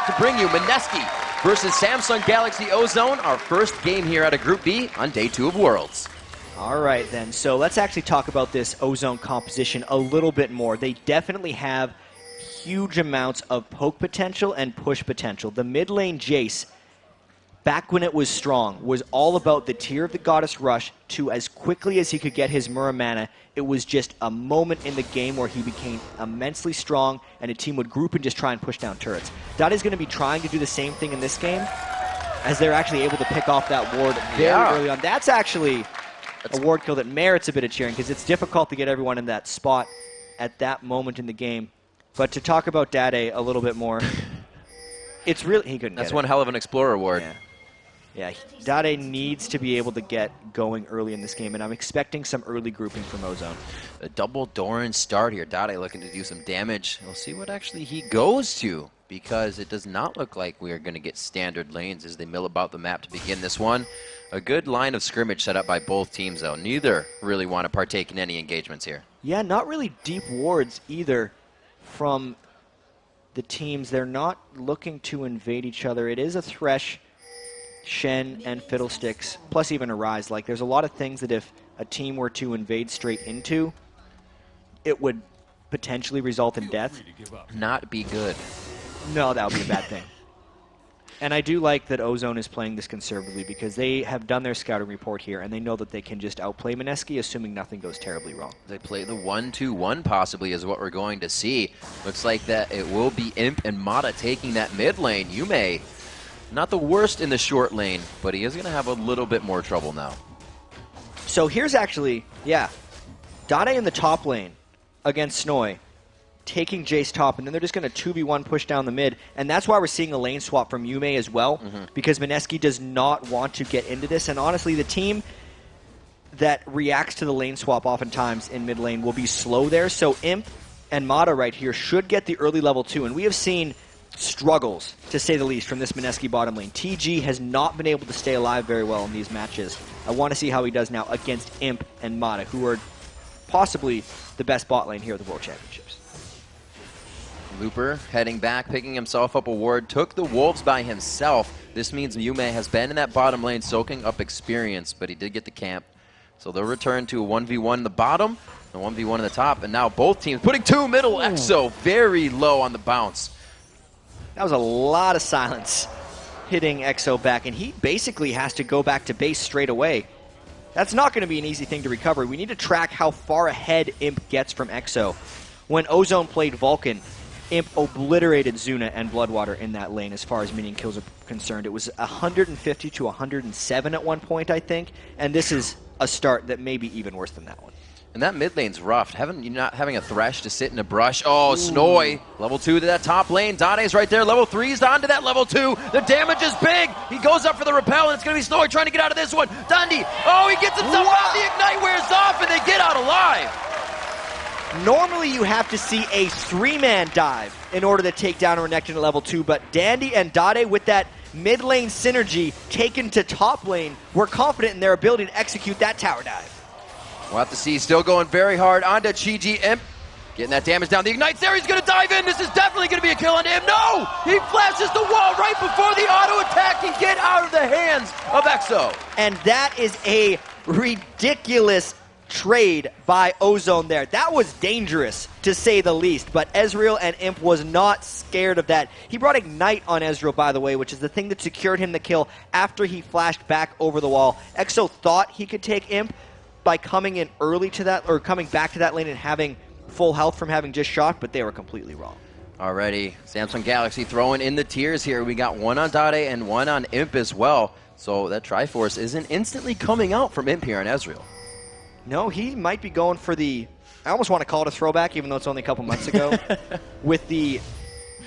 back to bring you Mineski versus Samsung Galaxy Ozone, our first game here out of Group B on Day 2 of Worlds. All right, then. So let's actually talk about this Ozone composition a little bit more. They definitely have huge amounts of poke potential and push potential. The mid lane Jace, back when it was strong, was all about the tier of the Goddess Rush to as quickly as he could get his Muramana. It was just a moment in the game where he became immensely strong and a team would group and just try and push down turrets. Dade's going to be trying to do the same thing in this game as they're actually able to pick off that ward very early on. That's actually a ward kill that merits a bit of cheering because it's difficult to get everyone in that spot at that moment in the game. But to talk about Dade a little bit more, it's really... He couldn't get it. That's one hell of an Explorer ward. Yeah, Dade needs to be able to get going early in this game, and I'm expecting some early grouping from Ozone. A double Doran start here. Dade looking to do some damage. We'll see what actually he goes to, because it does not look like we are going to get standard lanes as they mill about the map to begin this one. A good line of scrimmage set up by both teams, though. Neither really want to partake in any engagements here. Yeah, not really deep wards either from the teams. They're not looking to invade each other. It is a Thresh, Shen, and Fiddlesticks, plus even a Rise. Like, there's a lot of things that if a team were to invade straight into, it would potentially result in death. Not be good. No, that would be a bad thing. And I do like that Ozone is playing this conservatively because they have done their scouting report here and they know that they can just outplay Mineski, assuming nothing goes terribly wrong. They play the 1-2-1 possibly is what we're going to see. Looks like that it will be Imp and Mata taking that mid lane. Yume, not the worst in the short lane, but he is going to have a little bit more trouble now. So here's actually, Dade in the top lane against Snoy, taking Jace top, and then they're just going to 2v1 push down the mid, and that's why we're seeing a lane swap from Yume as well, because Mineski does not want to get into this, and honestly, the team that reacts to the lane swap oftentimes in mid lane will be slow there, so Imp and Mata right here should get the early level 2, and we have seen struggles, to say the least, from this Mineski bottom lane. TG has not been able to stay alive very well in these matches. I want to see how he does now against Imp and Mata, who are possibly the best bot lane here at the World Championships. Looper heading back, picking himself up a ward, took the Wolves by himself. This means Yume has been in that bottom lane soaking up experience, but he did get the camp. So they'll return to a 1v1 in the bottom, a 1v1 in the top, and now both teams putting two middle. Exo very low on the bounce. That was a lot of silence hitting Exo back, and he basically has to go back to base straight away. That's not going to be an easy thing to recover. We need to track how far ahead Imp gets from Exo. When Ozone played Vulcan, Imp obliterated Zuna and Bloodwater in that lane as far as minion kills are concerned. It was 150 to 107 at one point, I think, and this is a start that may be even worse than that one. And that mid lane's rough. Not having a Thresh to sit in a brush. Oh, Snoy, level 2 to that top lane. Dade's right there, level 3's on to that level 2. The damage is big. He goes up for the repel, and it's going to be Snoy trying to get out of this one. Dundee, oh, he gets himself out. The Ignite wears off, and they get out alive. Normally you have to see a 3-man dive in order to take down a Renekton at level 2, but Dandy and Dade with that mid lane synergy taken to top lane, we're confident in their ability to execute that tower dive. We'll have to see. Still going very hard onto Chi-Ji. Imp getting that damage down. The Ignite's there. He's going to dive in. This is definitely going to be a kill on him. No! He flashes the wall right before the auto attack can get out of the hands of Exo. And that is a ridiculous trade by Ozone there. That was dangerous, to say the least, but Ezreal and Imp was not scared of that. He brought Ignite on Ezreal, by the way, which is the thing that secured him the kill after he flashed back over the wall. Exo thought he could take Imp by coming in early to that, or coming back to that lane and having full health from having just shot, but they were completely wrong. Alrighty, Samsung Galaxy throwing in the tiers here. We got one on Dade and one on Imp as well, so that Triforce isn't instantly coming out from Imp here on Ezreal. No, he might be going for the, I almost want to call it a throwback, even though it's only a couple months ago, with the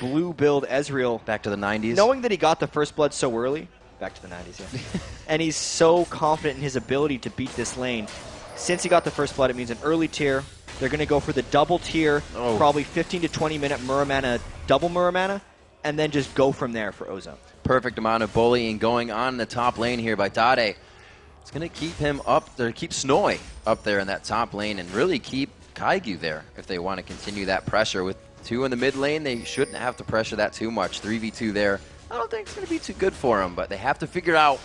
blue build Ezreal. Back to the 90s. Knowing that he got the first blood so early, back to the 90s, yeah. And he's so confident in his ability to beat this lane. Since he got the first blood, it means an early tier. They're going to go for the double tier, probably 15 to 20 minute Muramana, double Muramana, and then just go from there for Ozone. Perfect amount of bullying going on in the top lane here by Dade. It's going to keep him up there, keep Snoy up there in that top lane, and really keep Kaiju there if they want to continue that pressure with 2 in the mid lane, they shouldn't have to pressure that too much. 3v2 there. I don't think it's going to be too good for them, but they have to figure out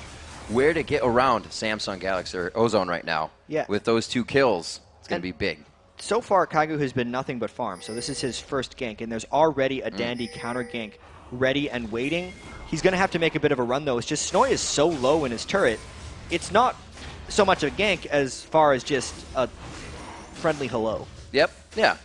where to get around Samsung Galaxy or Ozone right now. Yeah. With those 2 kills, it's going to be big. So far, Kaigu has been nothing but farm, so this is his first gank, and there's already a Dandy counter gank ready and waiting. He's going to have to make a bit of a run, though. It's just Snoy is so low in his turret. It's not so much a gank as far as just a friendly hello. Yep, yeah.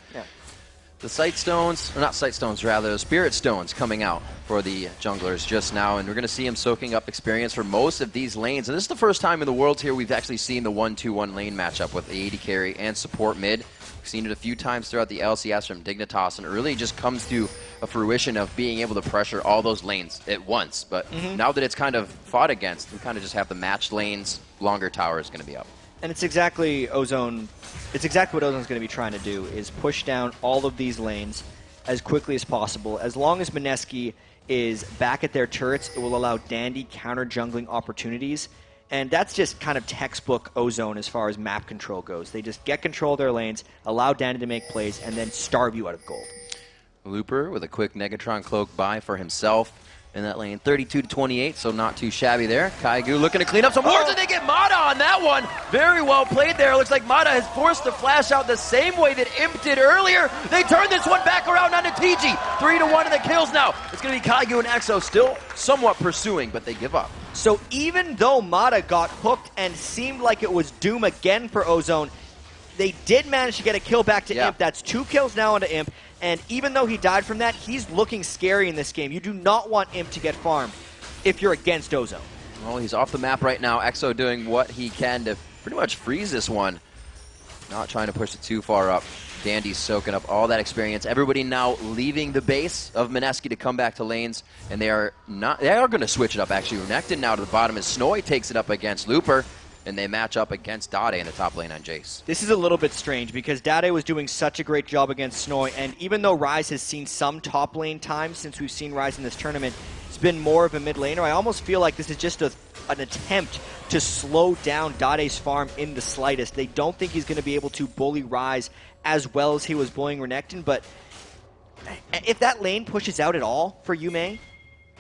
The Sight Stones, or not Sight Stones, rather, the Spirit Stones coming out for the junglers just now, and we're going to see him soaking up experience for most of these lanes. And this is the first time in the Worlds here we've actually seen the 1-2-1 lane matchup with the AD carry and support mid. We've seen it a few times throughout the LCS from Dignitas, and it really just comes to a fruition of being able to pressure all those lanes at once. But now that it's kind of fought against, we kind of just have the matched lanes, longer tower is going to be up. And it's exactly Ozone. It's exactly what Ozone's going to be trying to do, is push down all of these lanes as quickly as possible. As long as Mineski is back at their turrets, it will allow Dandy counter jungling opportunities. And that's just kind of textbook Ozone as far as map control goes. They just get control of their lanes, allow Dandy to make plays, and then starve you out of gold. Looper with a quick Negatron cloak buy for himself in that lane. 32-28, so not too shabby there. Kaigu looking to clean up some wards, and they get Mata on that one. Very well played there. Looks like Mata has forced the flash out the same way that Imp did earlier. They turn this one back around onto TG. 3-1 in the kills now. It's going to be Kaigu and Exo still somewhat pursuing, but they give up. So even though Mata got hooked and seemed like it was doom again for Ozone, they did manage to get a kill back to Imp. That's 2 kills now onto Imp. And even though he died from that, he's looking scary in this game. You do not want Imp to get farmed if you're against Ozone. Well, he's off the map right now. Exo doing what he can to pretty much freeze this one. Not trying to push it too far up. Dandy's soaking up all that experience. Everybody now leaving the base of Mineski to come back to lanes, and they are going to switch it up, actually. Renekton now to the bottom as Snoy takes it up against Looper, and they match up against Dade in the top lane on Jace. This is a little bit strange because Dade was doing such a great job against Snoy, and even though Rise has seen some top lane time since we've seen Rise in this tournament, it's been more of a mid laner. I almost feel like this is just an attempt to slow down Dade's farm in the slightest. They don't think he's going to be able to bully Rise as well as he was bullying Renekton, but if that lane pushes out at all for Yume,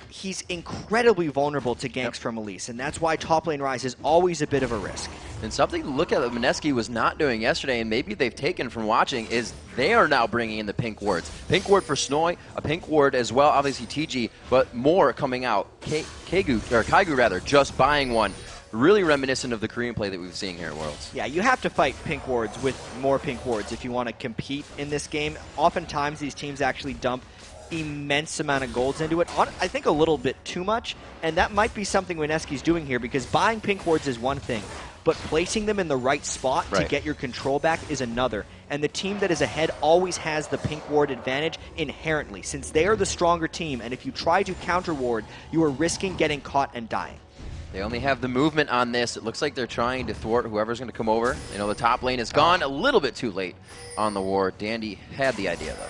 he's incredibly vulnerable to ganks from Elise, and that's why top lane Rise is always a bit of a risk. And something to look at that Mineski was not doing yesterday, and maybe they've taken from watching, is they are now bringing in the pink wards. Pink ward for Snoy, a pink ward as well, obviously TG, but more coming out. Kaigu rather, just buying one. Really reminiscent of the Korean play that we've seen here at Worlds. Yeah, you have to fight pink wards with more pink wards if you want to compete in this game. Oftentimes these teams actually dump immense amount of golds into it. I think a little bit too much, and that might be something Mineski's doing here, because buying pink wards is one thing, but placing them in the right spot to get your control back is another. And the team that is ahead always has the pink ward advantage inherently, since they are the stronger team, and if you try to counter ward, you are risking getting caught and dying. They only have the movement on this. It looks like they're trying to thwart whoever's going to come over. You know, the top lane is gone a little bit too late on the ward. Dandy had the idea, though.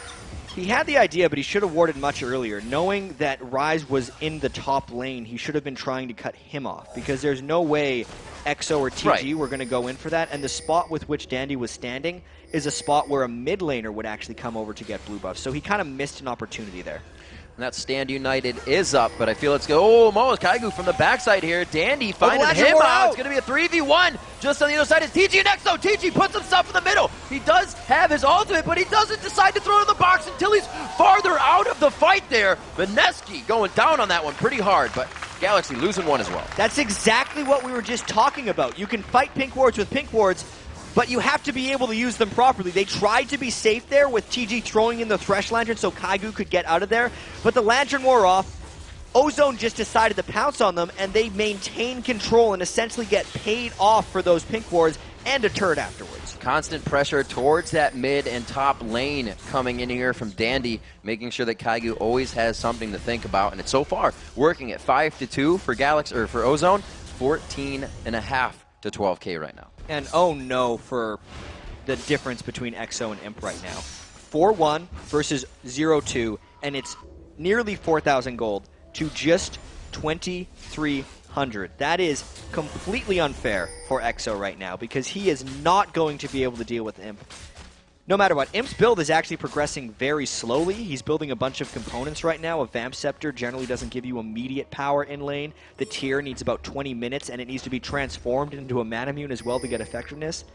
He had the idea, but he should have warded much earlier. Knowing that Rise was in the top lane, he should have been trying to cut him off, because there's no way Exo or TG were going to go in for that, and the spot with which Dandy was standing is a spot where a mid laner would actually come over to get blue buff, so he kind of missed an opportunity there. And that Stand United is up, but I feel it's go. Oh, Mo's Kaigu from the backside here. Dandy finding him out. It's going to be a 3v1. Just on the other side is TG next, though. TG puts himself in the middle. He does have his ultimate, but he doesn't decide to throw it in the box until he's farther out of the fight there. Mineski going down on that one pretty hard, but Galaxy losing one as well. That's exactly what we were just talking about. You can fight pink wards with pink wards, but you have to be able to use them properly. They tried to be safe there with TG throwing in the Thresh Lantern so Kaigu could get out of there, but the Lantern wore off. Ozone just decided to pounce on them, and they maintain control and essentially get paid off for those pink wards and a turret afterwards. Constant pressure towards that mid and top lane coming in here from Dandy, making sure that Kaigu always has something to think about, and it's so far working at 5-2 for Galaxy, or for Ozone, 14.5 to 12K right now. And oh no for the difference between Exo and Imp right now. 4-1 versus 0-2, and it's nearly 4,000 gold to just 2,300. That is completely unfair for Exo right now, because he is not going to be able to deal with Imp. no matter what, Imp's build is actually progressing very slowly. He's building a bunch of components right now. A Vamp Scepter generally doesn't give you immediate power in lane. The tier needs about 20 minutes, and it needs to be transformed into a Manamune as well to get effectiveness.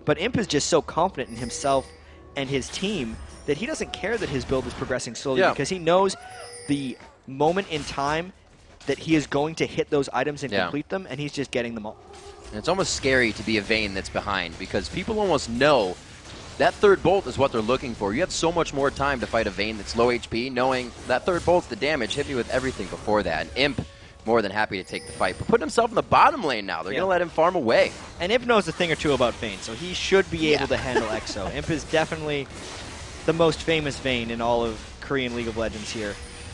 But Imp is just so confident in himself and his team that he doesn't care that his build is progressing slowly because he knows the moment in time that he is going to hit those items and complete them, and he's just getting them all. And it's almost scary to be a Vayne that's behind because people almost know that third bolt is what they're looking for. You have so much more time to fight a Vayne that's low HP, knowing that third bolt's the damage. Hit me with everything before that. And Imp, more than happy to take the fight. But putting himself in the bottom lane now. They're going to let him farm away. And Imp knows a thing or two about Vayne, so he should be able to handle EXO. Imp is definitely the most famous Vayne in all of Korean League of Legends here.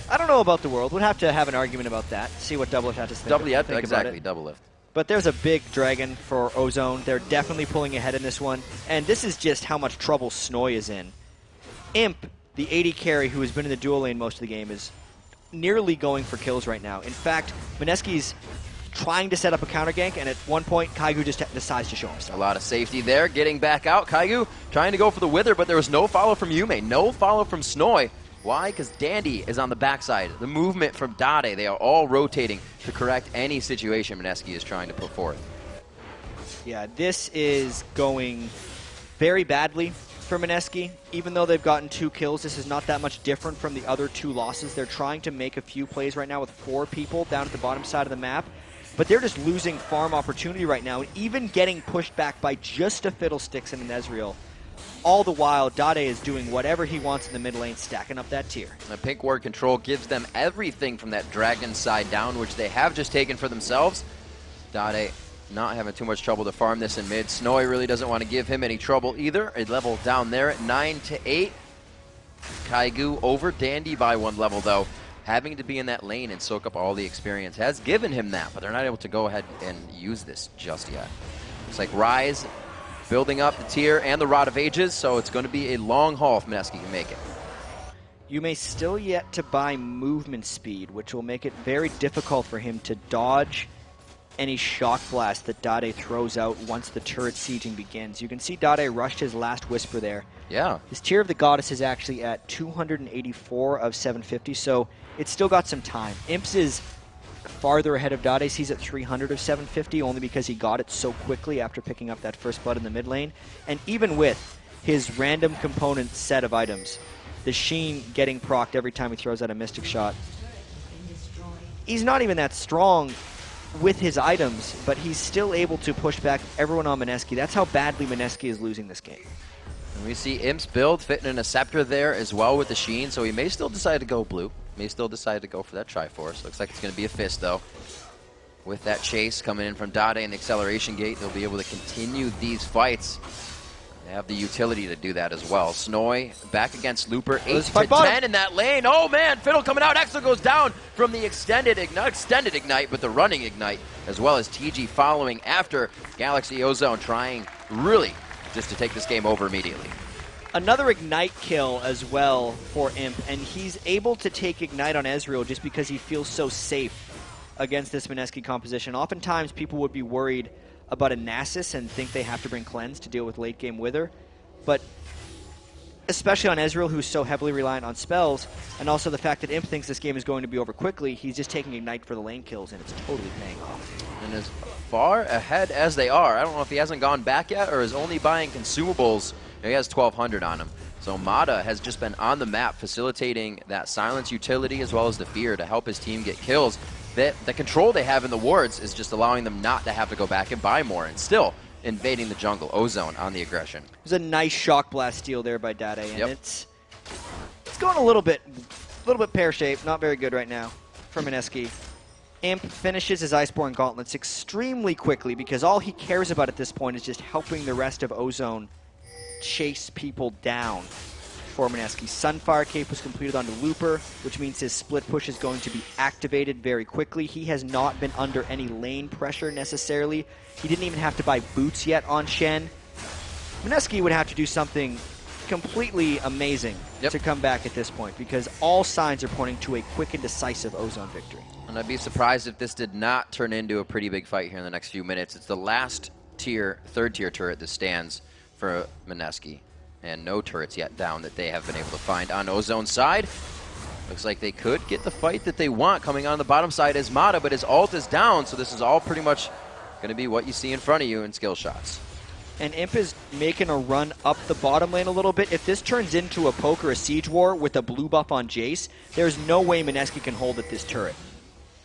I don't know about the world. We'd have to have an argument about that, see what Doublelift had to think about it. Doublelift. But there's a big dragon for Ozone. They're definitely pulling ahead in this one. And this is just how much trouble Snoy is in. Imp, the AD carry who has been in the dual lane most of the game, is nearly going for kills right now. In fact, Mineski's trying to set up a counter gank, and at one point, Kaigu just decides to show himself. A lot of safety there, getting back out. Kaigu trying to go for the Wither, but there was no follow from Yume, no follow from Snoy. Why? Because Dandy is on the backside. The movement from Dade, they are all rotating to correct any situation Mineski is trying to put forth. Yeah, this is going very badly for Mineski. Even though they've gotten 2 kills, this is not that much different from the other 2 losses. They're trying to make a few plays right now with 4 people down at the bottom side of the map. But they're just losing farm opportunity right now, and even getting pushed back by just a Fiddlesticks and an Ezreal. All the while, Dade is doing whatever he wants in the mid lane, stacking up that tier. The Pink Ward control gives them everything from that dragon side down, which they have just taken for themselves. Dade not having too much trouble to farm this in mid. Snoy really doesn't want to give him any trouble either. A level down there at 9-8. Kaigu over Dandy by 1 level, though. Having to be in that lane and soak up all the experience has given him that, but they're not able to go ahead and use this just yet. Looks like Rise building up the tier and the Rod of Ages, so it's going to be a long haul if Mineski can make it. You may still yet to buy movement speed, which will make it very difficult for him to dodge any shock blast that Dade throws out once the turret sieging begins. You can see Dade rushed his last Whisper there. Yeah. His tier of the Goddess is actually at 284 of 750, so it's still got some time. Imps is farther ahead of Dade's. He's at 300 of 750 only because he got it so quickly after picking up that first blood in the mid lane. And even with his random component set of items, the Sheen getting procced every time he throws out a Mystic Shot, he's not even that strong with his items, but he's still able to push back everyone on Mineski. That's how badly Mineski is losing this game. And we see Imp's build fitting in a Scepter there as well with the Sheen, so he may still decide to go blue. May still decide to go for that Triforce. Looks like it's going to be a Fist, though. With that chase coming in from Dade and the Acceleration Gate, they'll be able to continue these fights. They have the utility to do that as well. Snoy back against Looper, 8-10 in that lane. Oh man, Fiddle coming out. Exo goes down from the extended Ignite, but the running Ignite, as well as TG following after Galaxy Ozone trying really just to take this game over immediately. Another Ignite kill as well for Imp, and he's able to take Ignite on Ezreal just because he feels so safe against this Mineski composition. Oftentimes people would be worried about a Nasus and think they have to bring Cleanse to deal with late game Wither, but especially on Ezreal, who's so heavily reliant on spells, and also the fact that Imp thinks this game is going to be over quickly, he's just taking Ignite for the lane kills, and it's totally paying off. And as far ahead as they are, I don't know if he hasn't gone back yet or is only buying consumables. He has 1,200 on him. So Mata has just been on the map facilitating that silence utility as well as the fear to help his team get kills. The control they have in the wards is just allowing them not to have to go back and buy more and still invading the jungle. Ozone on the aggression. There's a nice shock blast steal there by Dade, and it's going a little bit pear-shaped, not very good right now for Mineski. Imp finishes his Iceborne Gauntlets extremely quickly because all he cares about at this point is just helping the rest of Ozone chase people down for Mineski. Sunfire Cape was completed onto Looper, which means his split push is going to be activated very quickly. He has not been under any lane pressure necessarily. He didn't even have to buy boots yet on Shen. Mineski would have to do something completely amazing to come back at this point because all signs are pointing to a quick and decisive Ozone victory. And I'd be surprised if this did not turn into a pretty big fight here in the next few minutes. It's the last tier, third tier turret that stands for Mineski. and no turrets yet down that they have been able to find on Ozone's side. Looks like they could get the fight that they want. Coming on the bottom side is Mata, but his ult is down, so this is all pretty much going to be what you see in front of you in skill shots. And Imp is making a run up the bottom lane a little bit. If this turns into a poke or a siege war with a blue buff on Jace, there's no way Mineski can hold at this turret.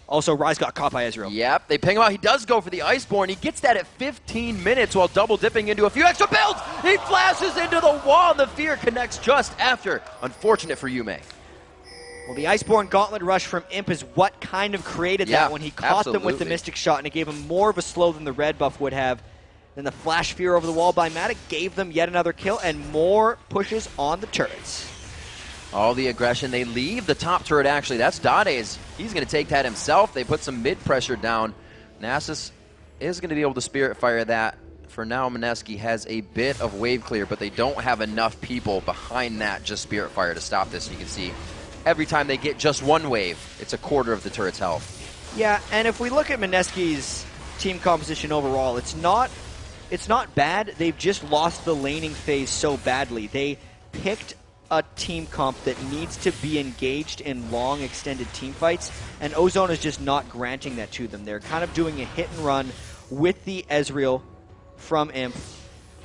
Also, Ryze got caught by Ezreal. Yep, they ping him out. He does go for the Iceborne. He gets that at 15 minutes while double dipping into a few extra builds. He flashes into the wall, and the fear connects just after. Unfortunate for Yume. Well, the Iceborne Gauntlet Rush from Imp is what kind of created that when he caught them with the Mystic Shot, and it gave him more of a slow than the red buff would have. Then the Flash Fear over the wall by Matic gave them yet another kill and more pushes on the turrets. All the aggression. They leave the top turret, actually. That's Dade's. He's going to take that himself. They put some mid pressure down. Nasus is going to be able to Spirit Fire that. For now, Mineski has a bit of wave clear, but they don't have enough people behind that just Spirit Fire to stop this. You can see every time they get just one wave, it's a quarter of the turret's health. Yeah, and if we look at Mineski's team composition overall, it's not bad. They've just lost the laning phase so badly. They picked a team comp that needs to be engaged in long, extended team fights, and Ozone is just not granting that to them. They're kind of doing a hit and run with the Ezreal from Imp.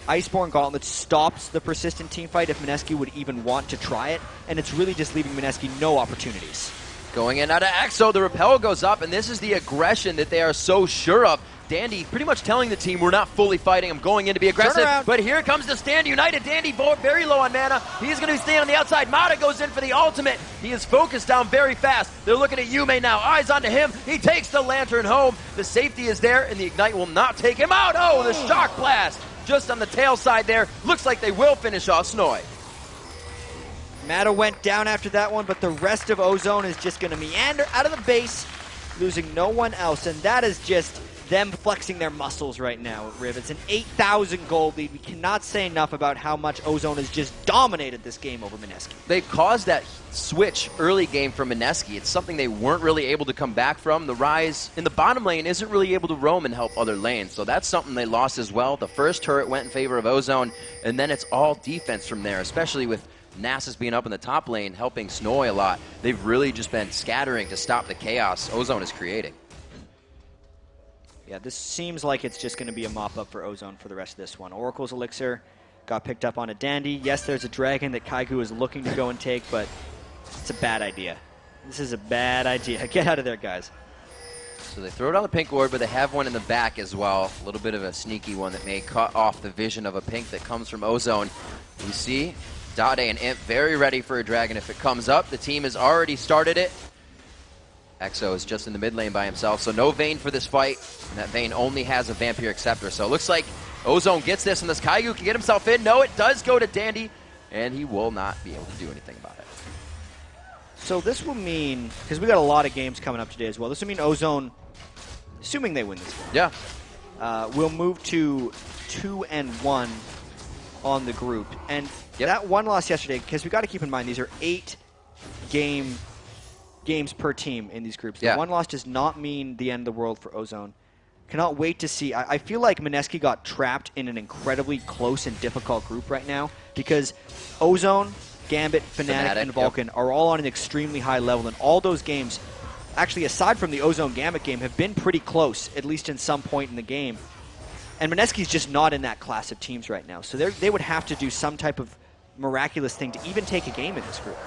Iceborne Gauntlet stops the persistent team fight if Mineski would even want to try it, and it's really just leaving Mineski no opportunities. Going in out of Exo, the repel goes up, and this is the aggression that they are so sure of. Dandy pretty much telling the team, we're not fully fighting, I'm going in to be aggressive. But here comes the stand united. Dandy very low on mana. He's going to be staying on the outside. Mata goes in for the ultimate. He is focused down very fast. They're looking at Yume now. Eyes onto him. He takes the Lantern home. The safety is there, and the Ignite will not take him out. Oh, the Shock Blast just on the tail side there. Looks like they will finish off Snoy. Mata went down after that one, but the rest of Ozone is just going to meander out of the base, losing no one else, and that is just them flexing their muscles right now at Riv. It's an 8,000 gold lead. We cannot say enough about how much Ozone has just dominated this game over Mineski. They caused that switch early game for Mineski. It's something they weren't really able to come back from. The Ryze in the bottom lane isn't really able to roam and help other lanes, so that's something they lost as well. The first turret went in favor of Ozone, and then it's all defense from there, especially with Nasus being up in the top lane, helping Snoy a lot. They've really just been scattering to stop the chaos Ozone is creating. Yeah, this seems like it's just going to be a mop-up for Ozone for the rest of this one. Oracle's Elixir got picked up on a Dandy. Yes, there's a dragon that Kaigu is looking to go and take, but it's a bad idea. This is a bad idea. Get out of there, guys. So they throw down the pink ward, but they have one in the back as well. A little bit of a sneaky one that may cut off the vision of a pink that comes from Ozone. We see Dade and Imp very ready for a dragon if it comes up. The team has already started it. Exo is just in the mid lane by himself, so no Vayne for this fight. And that Vayne only has a Vampire Scepter. So it looks like Ozone gets this, and this Kaigu can get himself in. No, it does go to Dandy, and he will not be able to do anything about it. So this will mean, because we got a lot of games coming up today as well, this will mean Ozone, assuming they win this game, will move to 2-1 on the group. And that one loss yesterday, because we got to keep in mind these are 8 games per team in these groups. The one loss does not mean the end of the world for Ozone. Cannot wait to see. I feel like Mineski got trapped in an incredibly close and difficult group right now because Ozone, Gambit, Fnatic, and Vulcan are all on an extremely high level, and all those games, actually aside from the Ozone Gambit game, have been pretty close, at least in some point in the game. And Mineski's just not in that class of teams right now, so they would have to do some type of miraculous thing to even take a game in this group.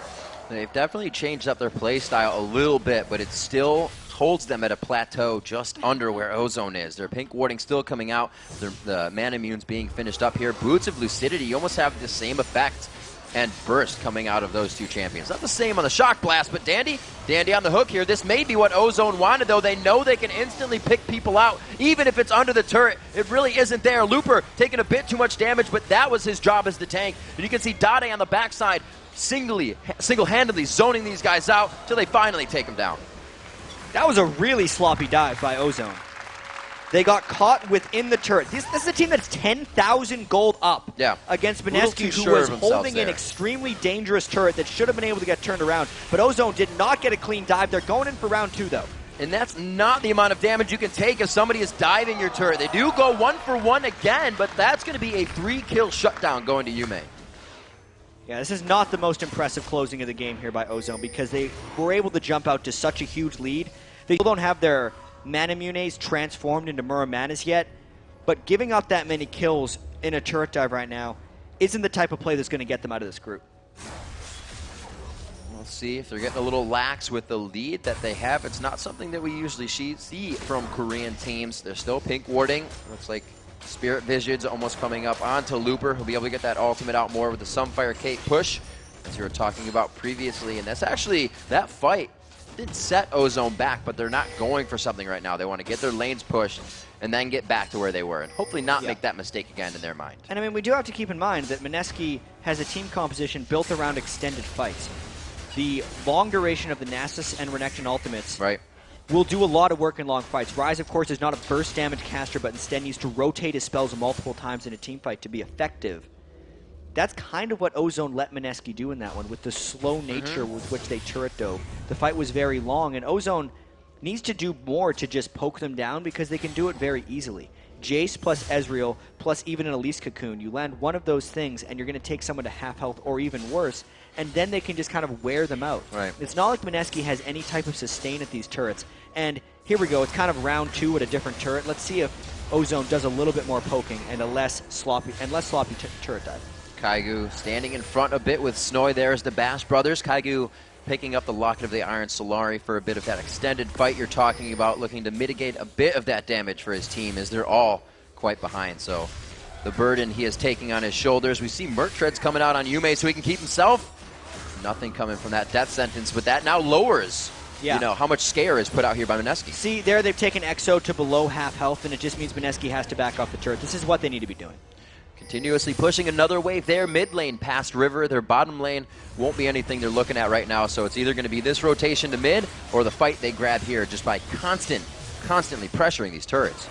They've definitely changed up their play style a little bit, but it still holds them at a plateau just under where Ozone is. Their pink warding still coming out. The mana immunes being finished up here. Boots of Lucidity, you almost have the same effect and burst coming out of those two champions. Not the same on the Shock Blast, but Dandy on the hook here. This may be what Ozone wanted, though. They know they can instantly pick people out, even if it's under the turret. It really isn't there. Looper taking a bit too much damage, but that was his job as the tank. And you can see Dade on the backside single-handedly zoning these guys out till they finally take him down. That was a really sloppy dive by Ozone. They got caught within the turret. This is a team that's 10,000 gold up against Mineski, who was holding an extremely dangerous turret that should have been able to get turned around. But Ozone did not get a clean dive. They're going in for round 2, though. And that's not the amount of damage you can take if somebody is diving your turret. They do go 1 for 1 again, but that's going to be a 3-kill shutdown going to Yume. Yeah, this is not the most impressive closing of the game here by Ozone because they were able to jump out to such a huge lead. They still don't have their Manamunes transformed into Muramanas yet, but giving up that many kills in a turret dive right now isn't the type of play that's going to get them out of this group. We'll see if they're getting a little lax with the lead that they have. It's not something that we usually see from Korean teams. They're still pink warding. Looks like Spirit Vision's almost coming up onto Looper. He'll be able to get that ultimate out more with the Sunfire Kate push, as you were talking about previously. And that's actually, that fight did set Ozone back, but they're not going for something right now. They want to get their lanes pushed and then get back to where they were and hopefully not make that mistake again in their mind. And I mean, we do have to keep in mind that Mineski has a team composition built around extended fights. The long duration of the Nasus and Renekton ultimates will do a lot of work in long fights. Ryze, of course, is not a burst damage caster, but instead needs to rotate his spells multiple times in a team fight to be effective. That's kind of what Ozone let Mineski do in that one, with the slow nature with which they turret dove. The fight was very long, and Ozone needs to do more to just poke them down because they can do it very easily. Jace plus Ezreal plus even an Elise Cocoon, you land one of those things and you're going to take someone to half health or even worse, and then they can just kind of wear them out. It's not like Mineski has any type of sustain at these turrets. And here we go, it's kind of round 2 at a different turret. Let's see if Ozone does a little bit more poking and a less sloppy turret dive. Kaigu standing in front a bit with Snoy there as the Bash brothers. Kaigu picking up the Locket of the Iron Solari for a bit of that extended fight you're talking about, looking to mitigate a bit of that damage for his team as they're all quite behind. So the burden he is taking on his shoulders. We see Merc Treads coming out on Yume so he can keep himself. Nothing coming from that death sentence, but that now lowers you know, how much scare is put out here by Mineski. See, there they've taken Exo to below half health, and it just means Mineski has to back off the turret. This is what they need to be doing. Continuously pushing another wave there, mid lane past River. Their bottom lane won't be anything they're looking at right now, so it's either going to be this rotation to mid or the fight they grab here just by constantly pressuring these turrets.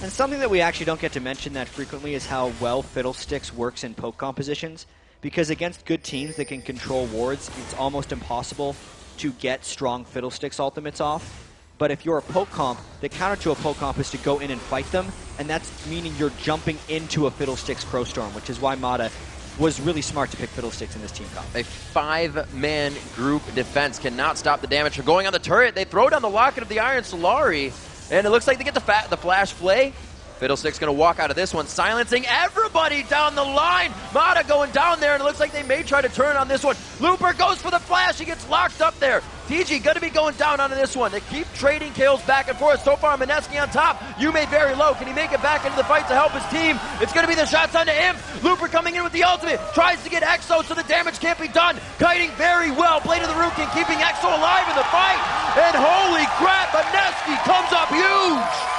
And something that we actually don't get to mention that frequently is how well Fiddlesticks works in poke compositions, because against good teams that can control wards, it's almost impossible to get strong Fiddlesticks ultimates off. But if you're a poke comp, the counter to a poke comp is to go in and fight them, and that's meaning you're jumping into a Fiddlesticks Crowstorm, which is why Mata was really smart to pick Fiddlesticks in this team comp. A 5-man group defense cannot stop the damage from going on the turret. They throw down the Locket of the Iron Solari, and it looks like they get the Flash Flay. Fiddlestick's going to walk out of this one, silencing everybody down the line. Mata going down there, and it looks like they may try to turn on this one. Looper goes for the flash. He gets locked up there. TG going to be going down onto this one. They keep trading kills back and forth. So far, Mineski on top. Yume very low. Can he make it back into the fight to help his team? It's going to be the shots onto Imp. Looper coming in with the ultimate. Tries to get Exo so the damage can't be done. Kiting very well. Blade of the Root King keeping Exo alive in the fight. And holy crap, Mineski comes up huge.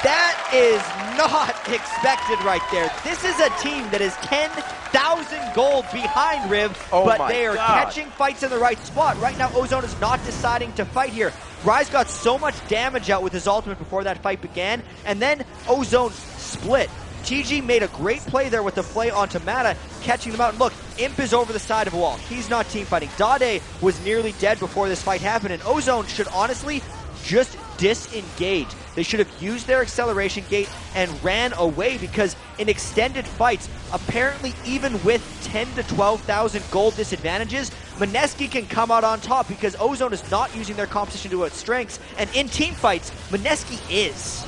That is not expected right there. This is a team that is 10,000 gold behind Riv, but they are catching fights in the right spot. Right now, Ozone is not deciding to fight here. Ryze got so much damage out with his ultimate before that fight began, and then Ozone split. TG made a great play there with the play onto Mata, catching them out. And look, Imp is over the side of a wall. He's not team fighting. Dade was nearly dead before this fight happened, and Ozone should honestly just disengage. They should have used their acceleration gate and ran away, because in extended fights, apparently even with 10 to 12,000 gold disadvantages, Mineski can come out on top because Ozone is not using their composition to its strengths, and in team fights, Mineski is.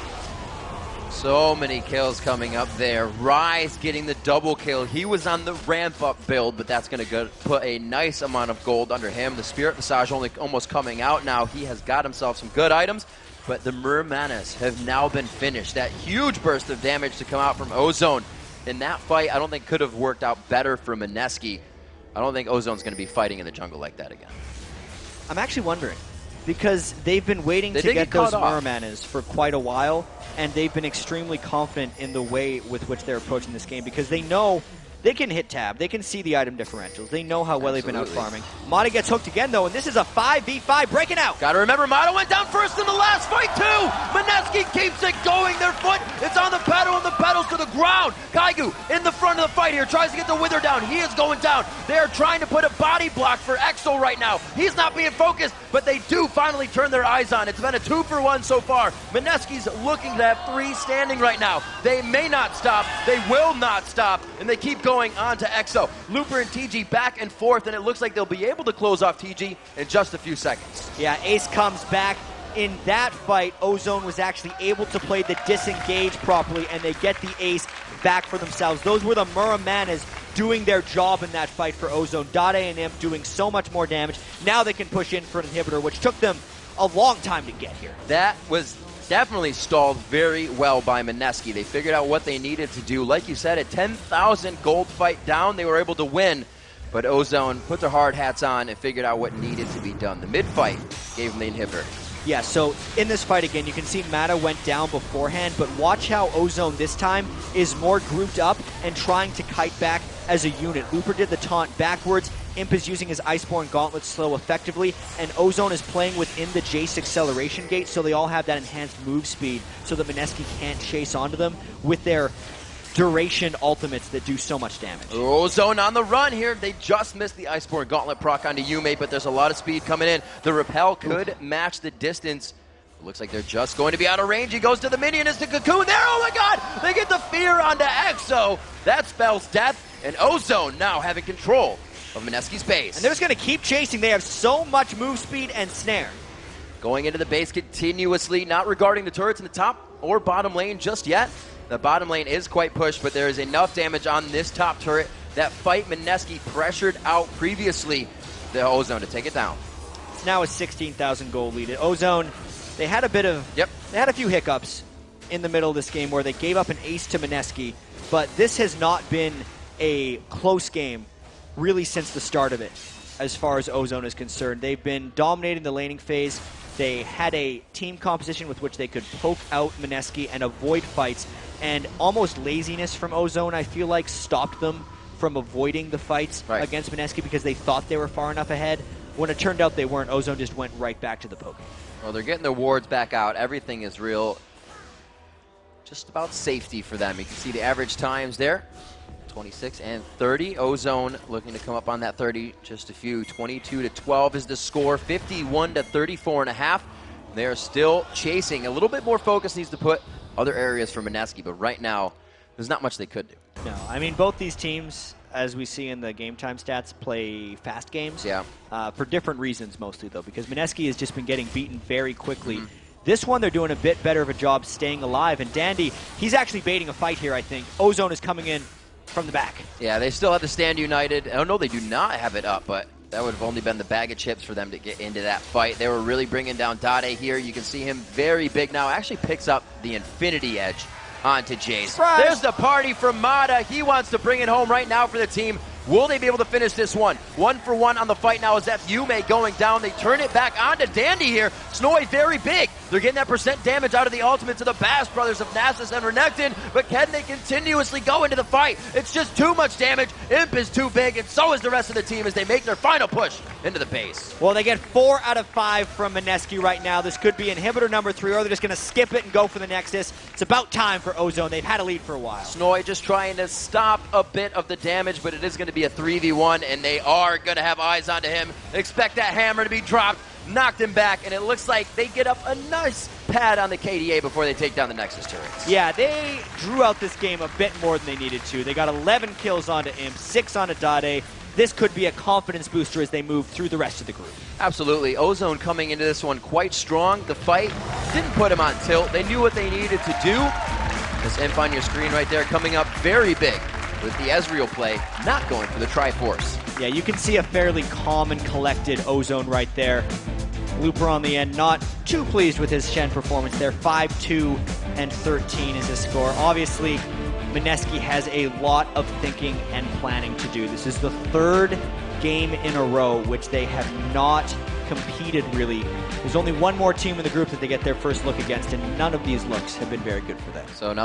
So many kills coming up there. Ryze getting the double kill. He was on the ramp-up build, but that's going to put a nice amount of gold under him. The Spirit Visage only almost coming out now. He has got himself some good items, but the Muramanas have now been finished. That huge burst of damage to come out from Ozone in that fight, I don't think could have worked out better for Mineski. I don't think Ozone's going to be fighting in the jungle like that again. I'm actually wondering, because they've been waiting to get those Muramanas for quite a while, and they've been extremely confident in the way with which they're approaching this game, because they know they can hit tab, they can see the item differentials, they know how well they've been out farming. Mata gets hooked again though, and this is a 5v5 breaking out. Gotta remember, Mata went down first in the last fight too! Mineski keeps it going, their foot, it's on the pedal, and the pedals to the ground. Kaigu in the front of the fight here, tries to get the Wither down, he is going down. They are trying to put a body block for Exo right now. He's not being focused. but they do finally turn their eyes on. It's been a 2-for-1 so far. Mineski's looking to have 3 standing right now. They may not stop. They will not stop, and they keep going on to EXO. Looper and TG back and forth, and it looks like they'll be able to close off TG in just a few seconds. Yeah, Ace comes back. In that fight, Ozone was actually able to play the disengage properly, and they get the ace back for themselves. Those were the Muramanas doing their job in that fight for Ozone. Dade and Imp doing so much more damage. Now they can push in for an inhibitor, which took them a long time to get here. That was definitely stalled very well by Mineski. They figured out what they needed to do. Like you said, a 10,000 gold fight down, they were able to win. But Ozone put their hard hats on and figured out what needed to be done. The mid-fight gave them the inhibitor. Yeah, so in this fight again, you can see Mata went down beforehand, but watch how Ozone this time is more grouped up and trying to kite back as a unit. Looper did the taunt backwards, Imp is using his Iceborne Gauntlet slow effectively, and Ozone is playing within the Jace acceleration gate, so they all have that enhanced move speed so that Mineski can't chase onto them with their duration ultimates that do so much damage. Ozone on the run here. They just missed the Iceborne Gauntlet proc onto Yume, but there's a lot of speed coming in. The repel could match the distance. It looks like they're just going to be out of range. He goes to the minion, is the cocoon there. Oh my god! They get the fear onto EXO. That spells death, and Ozone now having control of Mineski's base. And they're just going to keep chasing. They have so much move speed and snare. Going into the base continuously, not regarding the turrets in the top or bottom lane just yet. The bottom lane is quite pushed, but there is enough damage on this top turret. That fight Mineski pressured out previously the Ozone to take it down. It's now a 16,000 gold lead. Ozone, they had a few hiccups in the middle of this game where they gave up an ace to Mineski, but this has not been a close game really since the start of it as far as Ozone is concerned. They've been dominating the laning phase. They had a team composition with which they could poke out Mineski and avoid fights, and almost laziness from Ozone, I feel like, stopped them from avoiding the fights against Mineski because they thought they were far enough ahead. When it turned out they weren't, Ozone just went right back to the poking. Well, they're getting their wards back out. Everything is real, just about safety for them. You can see the average times there, 26 and 30. Ozone looking to come up on that 30, just a few. 22 to 12 is the score, 51 to 34.5. They're still chasing. A little bit more focus needs to put other areas for Mineski, but right now, there's not much they could do. No, I mean, both these teams, as we see in the game time stats, play fast games. Yeah. For different reasons, mostly, though, because Mineski has just been getting beaten very quickly. This one, they're doing a bit better of a job staying alive, and Dandy, he's actually baiting a fight here, I think. Ozone is coming in from the back. Yeah, they still have to stand united. Oh, no, they do not have it up, but that would have only been the bag of chips for them to get into that fight. They were really bringing down Dade here. You can see him very big now. Actually picks up the Infinity Edge onto Jace. Surprise! There's the party from Mata. He wants to bring it home right now for the team. Will they be able to finish this one? 1-for-1 on the fight now as that's Yume going down. They turn it back onto Dandy here. Snowy very big. They're getting that percent damage out of the ultimates of the Bass brothers of Nasus and Renekton, but can they continuously go into the fight? It's just too much damage. Imp is too big, and so is the rest of the team as they make their final push into the base. Well, they get 4 out of 5 from Mineski right now. This could be inhibitor number 3, or they're just going to skip it and go for the Nexus. It's about time for Ozone. They've had a lead for a while. Snowy just trying to stop a bit of the damage, but it is going to be a 3v1, and they are going to have eyes onto him. Expect that hammer to be dropped. Knocked him back, and it looks like they get up a nice pad on the KDA before they take down the Nexus turrets. Yeah, they drew out this game a bit more than they needed to. They got 11 kills onto Imp, 6 onto Dade. This could be a confidence booster as they move through the rest of the group. Absolutely. Ozone coming into this one quite strong. The fight didn't put him on tilt. They knew what they needed to do. This Imp on your screen right there coming up very big with the Ezreal play, not going for the Triforce. Yeah, you can see a fairly calm and collected Ozone right there. Looper on the end, not too pleased with his Shen performance there. 5-2 and 13 is his score. Obviously, Mineski has a lot of thinking and planning to do. This is the 3rd game in a row which they have not competed really. There's only one more team in the group that they get their first look against, and none of these looks have been very good for them. So now